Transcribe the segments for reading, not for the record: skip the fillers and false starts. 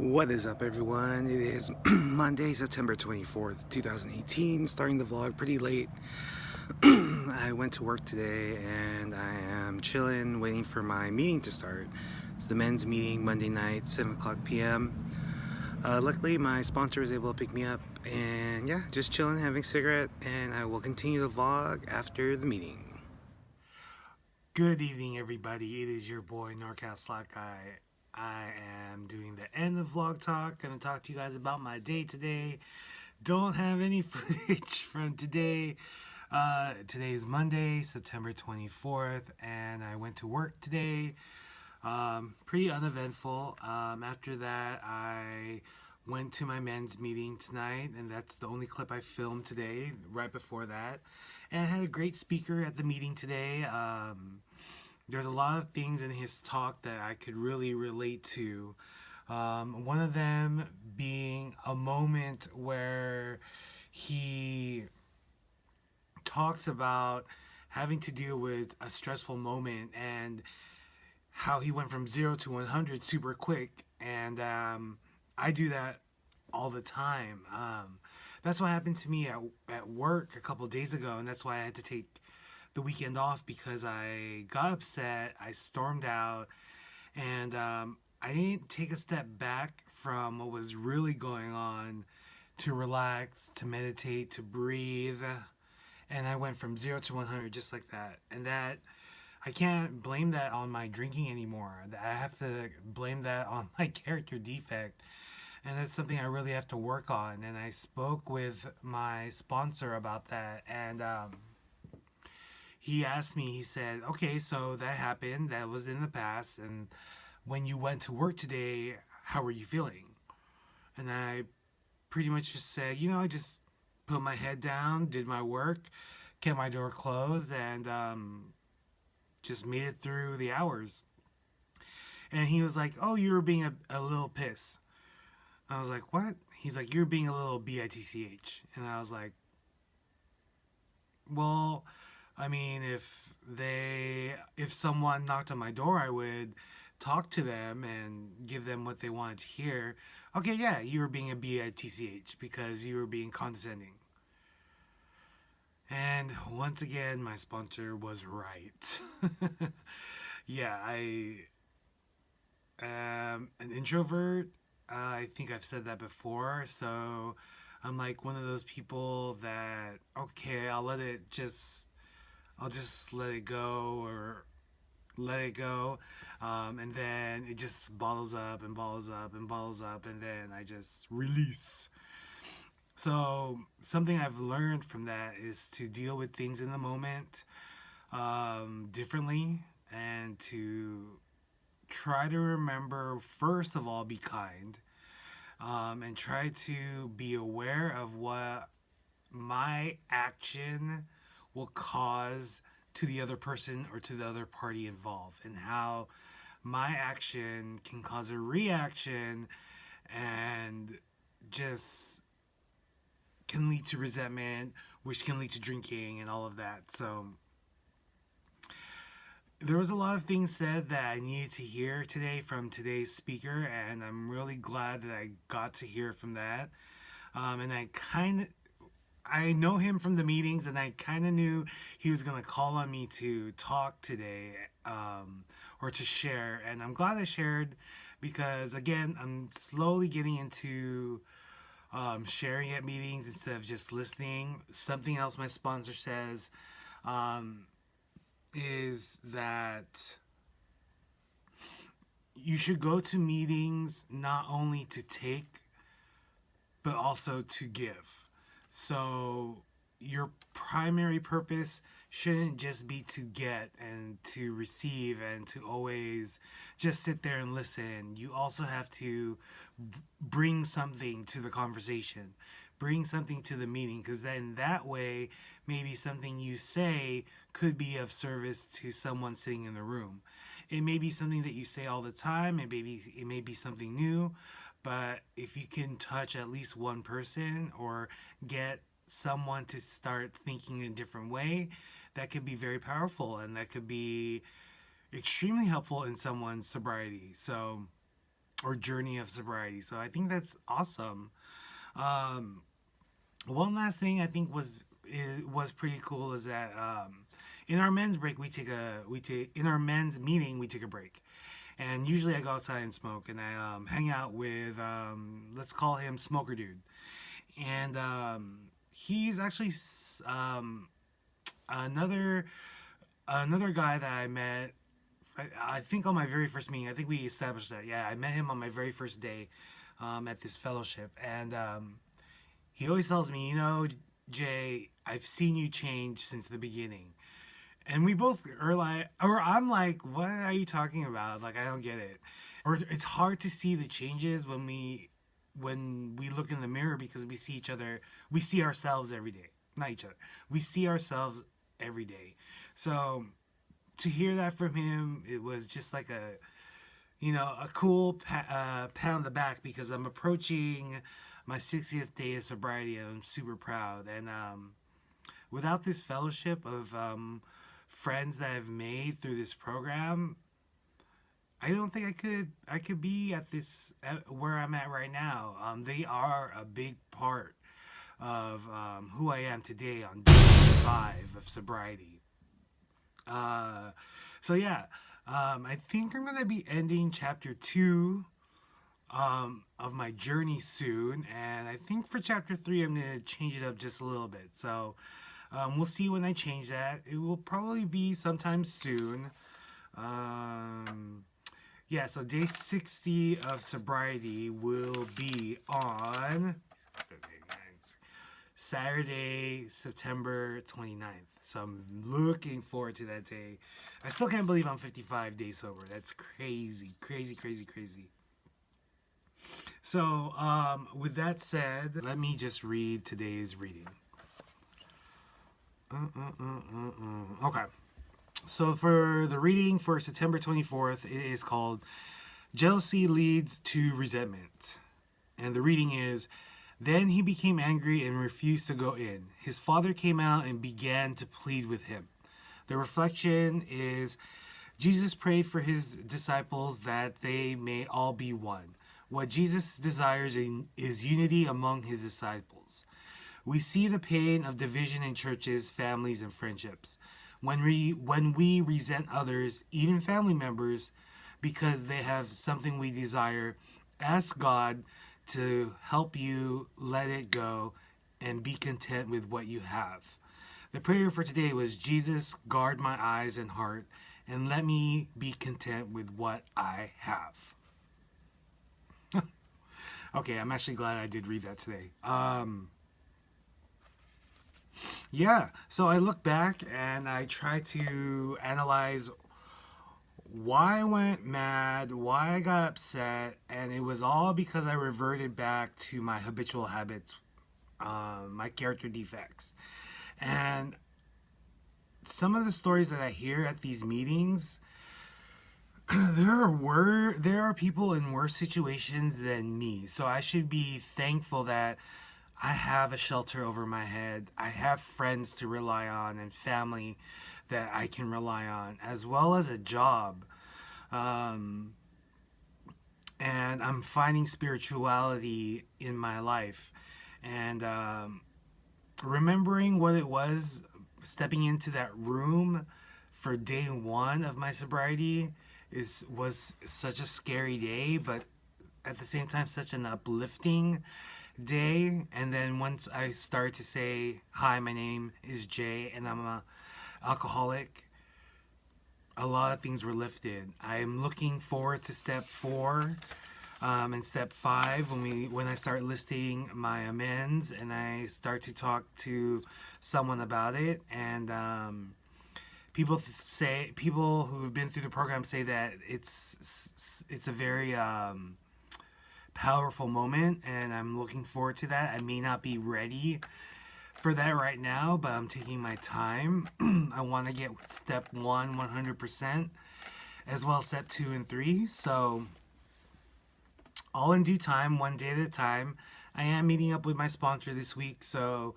What is up, everyone? It is Monday, September 24th, 2018, starting the vlog pretty late. I went to work today and I am chilling, waiting for my meeting to start. It's the men's meeting, Monday night, 7 o'clock p.m. Luckily, my sponsor was able to pick me up, and yeah, just chilling, having a cigarette, and I will continue the vlog after the meeting. Good evening, everybody. It is your boy, NorCal Slot Guy. I am doing the end of vlog talk. Gonna talk to you guys about my day today. Don't have any footage from today. Today is Monday, September 24th, and I went to work today. Pretty uneventful. After that, I went to my men's meeting tonight, and that's the only clip I filmed today. Right before that, and I had a great speaker at the meeting today. There's a lot of things in his talk that I could really relate to. One of them being a moment where he talks about having to deal with a stressful moment and how he went from 0 to 100 super quick. And I do that all the time. That's what happened to me at work a couple of days ago, and that's why I had to take the weekend off, because I got upset, I stormed out, and I didn't take a step back from what was really going on to relax, to meditate, to breathe, and I went from 0 to 100 just like that. And that, I can't blame that on my drinking anymore. I have to blame that on my character defect, and that's something I really have to work on. And I spoke with my sponsor about that, and he asked me, he said, okay, so that happened, that was in the past, and when you went to work today, how were you feeling? And I pretty much just said, I just put my head down, did my work, kept my door closed, and just made it through the hours. And he was like, oh, you were being a little piss. I was like, what? He's like, you're being a little bitch. And I was like, well, I mean, if someone knocked on my door, I would talk to them and give them what they wanted to hear. Okay, yeah, you were being a bitch because you were being condescending. And once again, my sponsor was right. Yeah, I am an introvert. I think I've said that before. So I'm like one of those people that, okay, I'll just let it go, or let it go, and then it just bottles up and bottles up and bottles up, and then I just release. So something I've learned from that is to deal with things in the moment differently, and to try to remember, first of all, be kind, and try to be aware of what my action will cause to the other person or to the other party involved, and how my action can cause a reaction and just can lead to resentment, which can lead to drinking and all of that. So there was a lot of things said that I needed to hear today from today's speaker, and I'm really glad that I got to hear from that. And I know him from the meetings, and I kind of knew he was going to call on me to talk today, or to share. And I'm glad I shared, because, again, I'm slowly getting into sharing at meetings instead of just listening. Something else my sponsor says is that you should go to meetings not only to take, but also to give. So your primary purpose shouldn't just be to get and to receive and to always just sit there and listen. You also have to bring something to the conversation, bring something to the meeting, because then that way maybe something you say could be of service to someone sitting in the room. It may be something that you say all the time, it may be something new, but if you can touch at least one person or get someone to start thinking in a different way, that could be very powerful, and that could be extremely helpful in someone's sobriety. So or journey of sobriety. So I think that's awesome. Um, One last thing I think was pretty cool is that in our men's break we take in our men's meeting we take a break, and usually I go outside and smoke, and I hang out with let's call him Smoker Dude, and he's actually another another guy that I met. I think on my very first meeting, I think we established that. Yeah, I met him on my very first day at this fellowship, and he always tells me, Jay, I've seen you change since the beginning. And we both are like, or I'm like, what are you talking about? Like, I don't get it. Or it's hard to see the changes when we look in the mirror because we see each other, we see ourselves every day. Not each other. We see ourselves every day. So to hear that from him, it was just like a cool pat on the back because I'm approaching my 60th day of sobriety. And I'm super proud. And without this fellowship of friends that I've made through this program, I don't think I could be at where I'm at right now. They are a big part of who I am today on day 5 of sobriety. Uh, so yeah, I think I'm gonna be ending chapter 2 of my journey soon, and I think for chapter 3 I'm gonna change it up just a little bit. So we'll see when I change that. It will probably be sometime soon. Um, yeah, so day 60 of sobriety will be on Saturday, September 29th. So I'm looking forward to that day. I still can't believe I'm 55 days sober. That's crazy, crazy, crazy, crazy. So, with that said, let me just read today's reading. Okay. So for the reading for September 24th, it is called Jealousy Leads to Resentment. And the reading is, Then he became angry and refused to go in. His father came out and began to plead with him. The reflection is, Jesus prayed for his disciples that they may all be one. What Jesus desires is unity among his disciples. We see the pain of division in churches, families, and friendships. When we resent others, even family members, because they have something we desire, ask God to help you let it go and be content with what you have. The prayer for today was, Jesus, guard my eyes and heart, and let me be content with what I have. Okay, I'm actually glad I did read that today. Yeah, so I look back and I try to analyze why I went mad, why I got upset, and it was all because I reverted back to my habitual habits, my character defects. And some of the stories that I hear at these meetings, there are people in worse situations than me. So I should be thankful that I have a shelter over my head. I have friends to rely on and family that I can rely on, as well as a job. Um, and I'm finding spirituality in my life. And remembering what it was stepping into that room for day 1 of my sobriety was such a scary day, but at the same time such an uplifting day. And then once I started to say, hi, my name is Jay and I'm a alcoholic, a lot of things were lifted. I'm looking forward to step 4 and step 5 when I start listing my amends and I start to talk to someone about it. And people who have been through the program say that it's a very powerful moment, and I'm looking forward to that. I may not be ready for that right now, but I'm taking my time. I want to get step 1 100%, as well as step 2 and 3. So all in due time, one day at a time. I am meeting up with my sponsor this week, so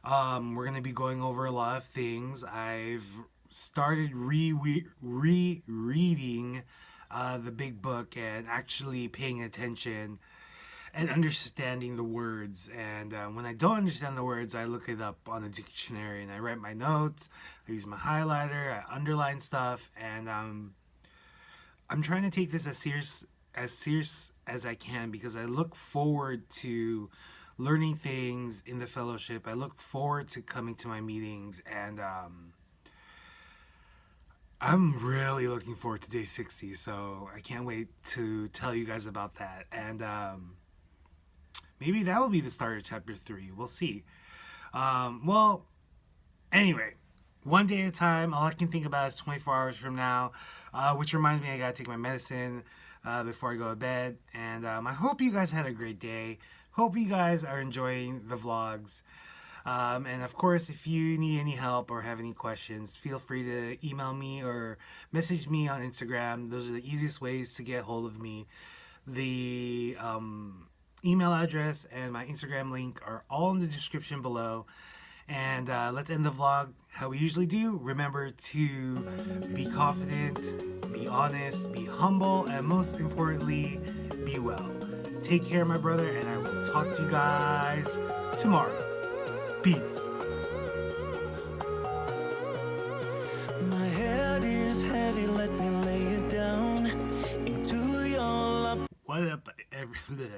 we're going to be going over a lot of things. I've started rereading the big book and actually paying attention and understanding the words. And when I don't understand the words, I look it up on the dictionary and I write my notes. I use my highlighter. I underline stuff, and I'm trying to take this as serious as I can, because I look forward to learning things in the fellowship. I look forward to coming to my meetings, and I'm really looking forward to day 60. So I can't wait to tell you guys about that. And maybe that will be the start of chapter 3. We'll see. Well, anyway, one day at a time. All I can think about is 24 hours from now, which reminds me I gotta take my medicine before I go to bed. And I hope you guys had a great day. Hope you guys are enjoying the vlogs. And of course, if you need any help or have any questions, feel free to email me or message me on Instagram. Those are the easiest ways to get hold of me. The email address and my Instagram link are all in the description below. And let's end the vlog how we usually do. Remember to be confident, be honest, be humble, and most importantly, be well. Take care, my brother, and I will talk to you guys tomorrow. Peace. My head is heavy, let me lay it down into your lap. What up, everyone?